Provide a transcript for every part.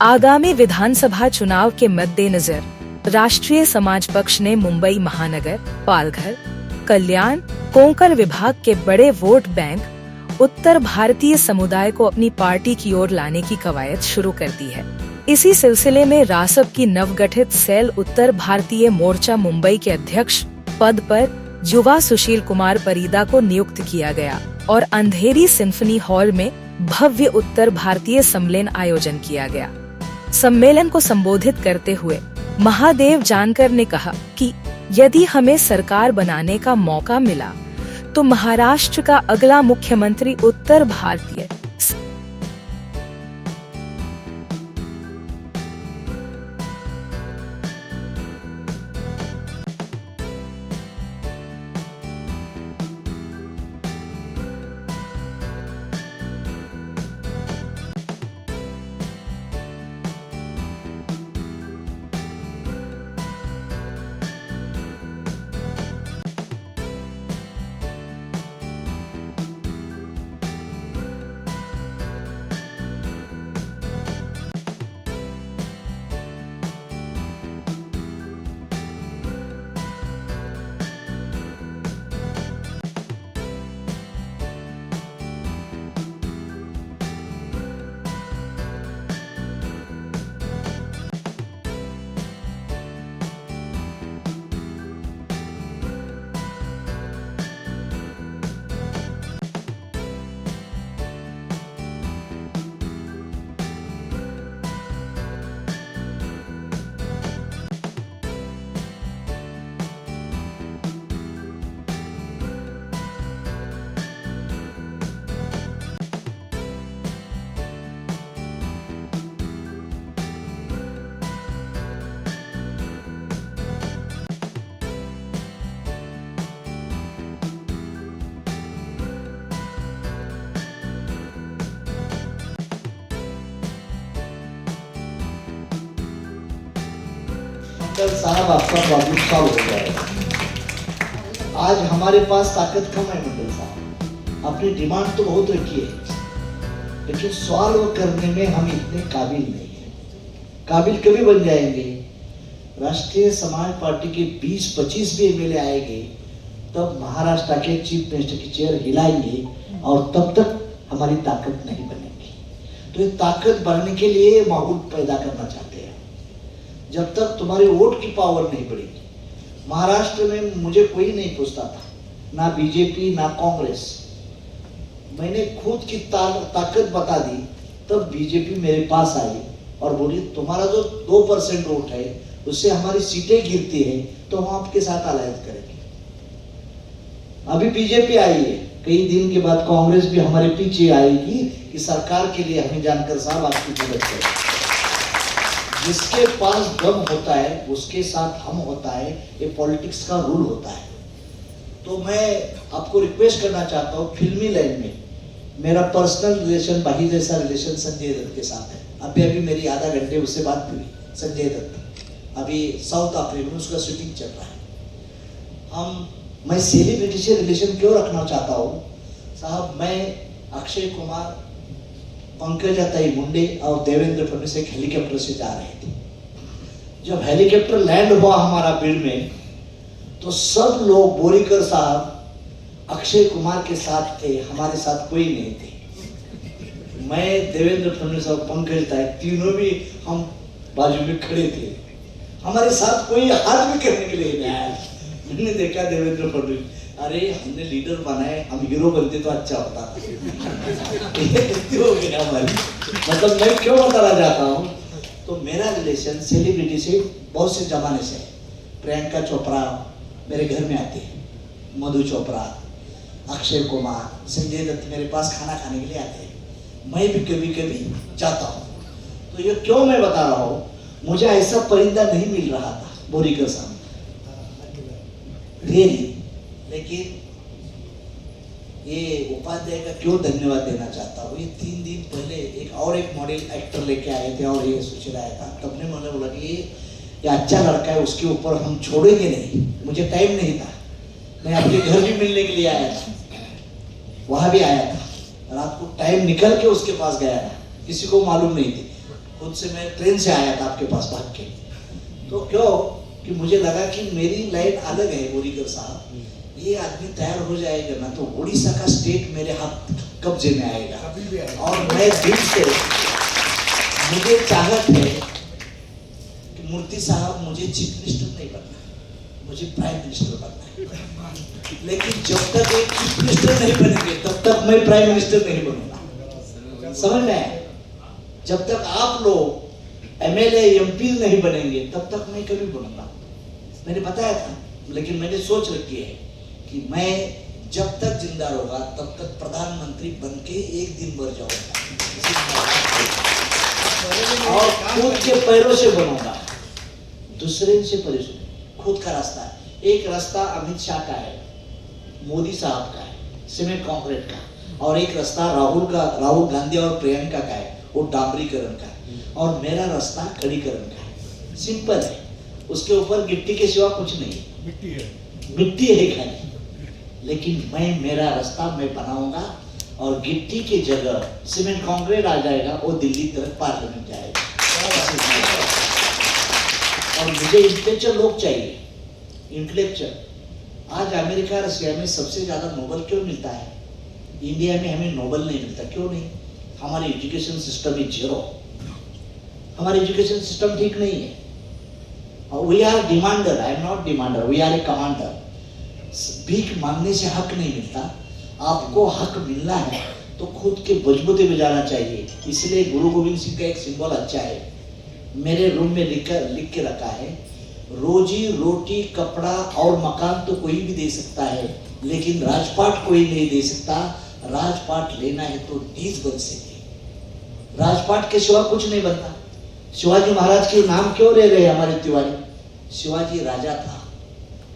आगामी विधानसभा चुनाव के मद्देनजर राष्ट्रीय समाज पक्ष ने मुंबई महानगर, पालघर, कल्याण, कोंकण विभाग के बड़े वोट बैंक उत्तर भारतीय समुदाय को अपनी पार्टी की ओर लाने की कवायद शुरू कर दी है। इसी सिलसिले में रासप की नवगठित सेल उत्तर भारतीय मोर्चा मुंबई के अध्यक्ष पद पर युवा सुशील कुमार परीदा को नियुक्त किया गया और अंधेरी सिम्फनी हॉल में भव्य उत्तर भारतीय सम्मेलन आयोजन किया गया। सम्मेलन को संबोधित करते हुए महादेव जानकर ने कहा कि यदि हमें सरकार बनाने का मौका मिला तो महाराष्ट्र का अगला मुख्यमंत्री उत्तर भारतीय साहब आपका प्रॉब्लम सॉल्व हो जाएगा। आज हमारे पास ताकत कम है मंडल साहब, अपनी डिमांड तो बहुत रखी है लेकिन सॉल्व करने में हम इतने काबिल नहीं है। काबिल कभी बन जाएंगे? राष्ट्रीय समाज पार्टी के 20-25 भी एमएलए आएंगे तब महाराष्ट्र के चीफ मिनिस्टर की चेयर हिलाएंगे और तब तक हमारी ताकत नहीं बनेगी। तो ये ताकत बढ़ने के लिए माहौल पैदा करना चाहते हैं। जब तक तुम्हारी वोट की पावर नहीं बढ़ेगी, महाराष्ट्र में मुझे कोई नहीं पूछता था, ना बीजेपी ना कांग्रेस। मैंने खुद की ताकत बता दी तब बीजेपी मेरे पास आई और बोली तुम्हारा जो 2% वोट है उससे हमारी सीटें गिरती है तो हम आपके साथ अलायंस करेंगे। अभी बीजेपी आई है, कई दिन के बाद कांग्रेस भी हमारे पीछे आएगी कि सरकार के लिए हमें जानकर साहब आपकी मदद करें। जिसके पास दम होता है उसके साथ हम होता है, ये पॉलिटिक्स का रूल होता है। तो मैं आपको रिक्वेस्ट करना चाहता हूँ, फिल्मी लाइन में मेरा पर्सनल रिलेशन भाई जैसा रिलेशन संजय दत्त के साथ है। अभी मेरी आधा घंटे उससे बात हुई। संजय दत्त अभी साउथ अफ्रीका में उसका शूटिंग चल रहा है। मैं सेलिब्रिटी से रिलेशन क्यों रखना चाहता हूँ साहब? मैं अक्षय कुमार, पंकजाताई मुंडे और देवेंद्र फडणवीस एक हेलीकॉप्टर से जा रहे थे। जब हेलीकॉप्टर लैंड हुआ हमारा बीड़ में तो सब लोग बोरीकर साहब अक्षय कुमार के साथ थे, हमारे साथ कोई नहीं थे। मैं, देवेंद्र फडणवीस और पंकजाताई तीनों भी हम बाजू में खड़े थे, हमारे साथ कोई हाथ भी करने के लिए नहीं आया। मैंने देखा देवेंद्र फडणवीस, अरे हमने लीडर बनाए, हम हीरो बनते तो अच्छा होता। हो गया हमारी। मतलब मैं क्यों बताना चाहता हूँ, तो मेरा रिलेशन सेलिब्रिटी से बहुत से जमाने से है। प्रियंका चोपड़ा मेरे घर में आती है, मधु चोपड़ा, अक्षय कुमार, संजय दत्त मेरे पास खाना खाने के लिए आते हैं। मैं भी कभी कभी जाता हूँ। तो ये क्यों मैं बता रहा हूँ, मुझे ऐसा परिंदा नहीं मिल रहा था बोरीकर साहब रियली। लेकिन ये उपाध्याय का क्यों धन्यवाद देना चाहता हूँ। ये 3 दिन पहले एक मॉडल एक्टर लेके आए थे और ये सुशील आया था। तब ने मैंने बोला कि ये अच्छा लड़का है, उसके ऊपर हम छोड़ेंगे नहीं। मुझे टाइम नहीं था, मैं आपके घर भी मिलने के लिए आया था, वहां भी आया था, रात को टाइम निकल के उसके पास गया था, किसी को मालूम नहीं थी। खुद से मैं ट्रेन से आया था आपके पास भाग के। तो क्यों कि मुझे लगा कि मेरी लाइन अलग है गोरीकर साहब, ये आदमी तैयार हो जाएगा ना तो उड़ीसा का स्टेट मेरे हाथ कब्जे में आएगा। और मैं दिल से मुझे चाहत है कि मूर्ति साहब मुझे चीफ मिनिस्टर नहीं बनना, मुझे प्राइम मिनिस्टर बनना है। लेकिन जब तक एक चीफ मिनिस्टर नहीं बनेंगे तब तक मैं प्राइम मिनिस्टर नहीं बनूंगा। समझ में आया? जब तक आप लोग एमएलए एमपी नहीं बनेंगे तब तक मैं कभी बनूंगा। मैंने बताया था, लेकिन मैंने सोच रखी है कि मैं जब तक जिंदा रहूंगा तब तक प्रधानमंत्री बन के एक दिन मर जाऊंगा और खुद के पैरों से बनूंगा, दूसरे से परेशान। खुद का रास्ता है, एक रास्ता अमित शाह का है, मोदी साहब का है, सीमेंट कंक्रीट का, और एक रास्ता राहुल गांधी और प्रियंका का है, वो डांबरीकरण का है, और मेरा रास्ता खड़ीकरण का है। सिंपल है, उसके ऊपर गिट्टी के सिवा कुछ नहीं, मिट्टी है खाली। लेकिन मेरा रास्ता मैं बनाऊंगा और गिट्टी के जगह सीमेंट कंक्रीट आ जाएगा, वो दिल्ली तक पार्लियामेंट जाएगा। और मुझे इंटेलेक्चुअल लोग चाहिए, इंटेलेक्चुअल। आज अमेरिका रशिया में सबसे ज्यादा नोबेल क्यों मिलता है, इंडिया में हमें नोबेल नहीं मिलता? क्यों नहीं? हमारी एजुकेशन सिस्टम इज जीरो, हमारी एजुकेशन सिस्टम ठीक नहीं है। We are demander, I am not demander, we are a commander. भीख मांगने से हक नहीं मिलता, आपको हक मिलना है तो खुद के बलबूते में जाना चाहिए। इसलिए गुरु गोविंद सिंह का एक सिंबल अच्छा है, मेरे रूम में लिख के रखा है, रोजी रोटी कपड़ा और मकान तो कोई भी दे सकता है, लेकिन राजपाट कोई नहीं दे सकता। राजपाट लेना है तो नीच बन सके, राजपाट के सिवा कुछ नहीं बनता। शिवाजी महाराज के नाम क्यों ले रहे हमारे तिवारी? शिवाजी राजा था,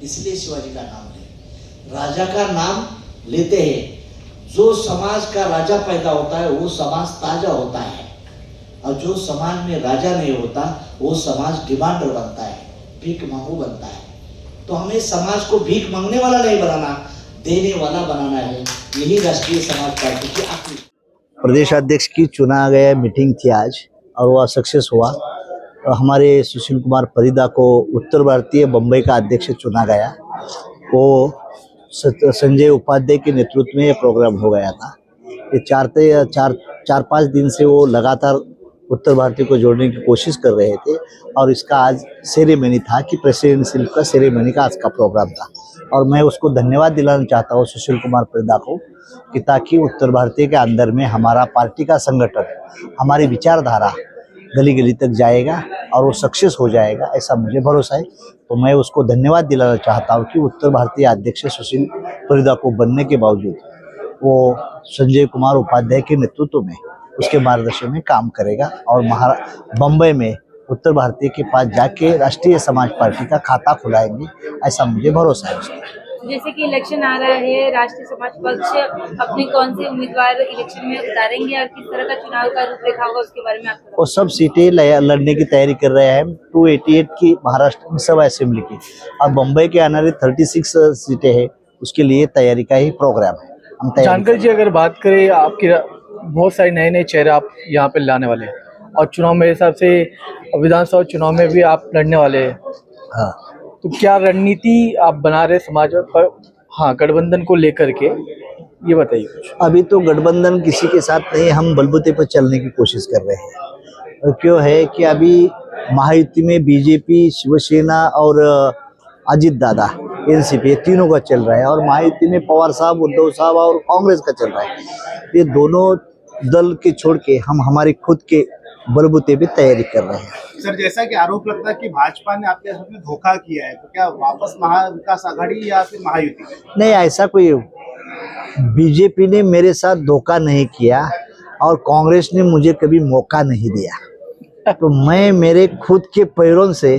इसलिए शिवाजी का नाम ले। राजा का नाम लेते हैं, जो समाज का राजा पैदा होता है वो समाज ताजा होता है, और जो समाज में राजा नहीं होता वो समाज डिमांडर बनता है, भीख मांगू बनता है। तो हमें समाज को भीख मांगने वाला नहीं बनाना, देने वाला बनाना है। यही राष्ट्रीय समाज पार्टी की आखिरी प्रदेश अध्यक्ष की चुना गया मीटिंग थी आज, और वह सक्सेस हुआ। और हमारे सुशील कुमार परिदा को उत्तर भारतीय बम्बई का अध्यक्ष चुना गया। वो संजय उपाध्याय के नेतृत्व में ये प्रोग्राम हो गया था। ये चार पाँच दिन से वो लगातार उत्तर भारतीय को जोड़ने की कोशिश कर रहे थे, और इसका आज सेरेमनी था कि प्रेसिडेंशियल का सेरेमनी का आज का प्रोग्राम था। और मैं उसको धन्यवाद दिलाना चाहता हूँ सुशील कुमार परिदा को, कि ताकि उत्तर भारतीय के अंदर में हमारा पार्टी का संगठन, हमारी विचारधारा गली गली तक जाएगा और वो सक्सेस हो जाएगा, ऐसा मुझे भरोसा है। तो मैं उसको धन्यवाद दिलाना चाहता हूँ कि उत्तर भारतीय अध्यक्ष सुशील परिदा को बनने के बावजूद वो संजय कुमार उपाध्याय के नेतृत्व में, उसके मार्गदर्शन में काम करेगा, और बम्बई में उत्तर भारतीय के पास जाके राष्ट्रीय समाज पार्टी का खाता खुलाएंगे, ऐसा मुझे भरोसा है उसका। जैसे कि इलेक्शन आ रहा है, राष्ट्रीय समाज पक्ष अपने कौन से उम्मीदवार इलेक्शन में उतारेंगे और किस तरह का चुनाव का रूपरेखा होगा, उसके बारे में आप वो सब सीटें लड़ने की तैयारी कर रहे हैं। 288 की महाराष्ट्र में सब असेंबली की, और बम्बई के आने वाली 36 सीटें हैं, उसके लिए तैयारी का ही प्रोग्राम है। जानकर जी, अगर बात करें, आपके बहुत सारे नए नए चेहरे आप यहाँ पे लाने वाले हैं, और चुनाव मेरे हिसाब से विधानसभा चुनाव में भी आप लड़ने वाले हैं। हाँ, तो क्या रणनीति आप बना रहे समाज पर, हाँ, गठबंधन को लेकर के, ये बताइए कुछ। अभी तो गठबंधन किसी के साथ नहीं, हम बलबूते पर चलने की कोशिश कर रहे हैं। क्यों है कि अभी महायुति में बीजेपी, शिवसेना और अजित दादा एनसीपी तीनों का चल रहा है, और महायुति में पवार साहब, उद्धव साहब और कांग्रेस का चल रहा है। ये दोनों दल के छोड़ के हम हमारी खुद के बलबूते पे तैयारी कर रहे हैं। सर, जैसा कि आरोप लगता है कि भाजपा ने आपके साथ में धोखा किया है, तो क्या वापस महाविकास आघाड़ी या फिर महायुति? नहीं, ऐसा कोई, बीजेपी ने मेरे साथ धोखा नहीं किया और कांग्रेस ने मुझे कभी मौका नहीं दिया। तो मैं मेरे खुद के पैरों से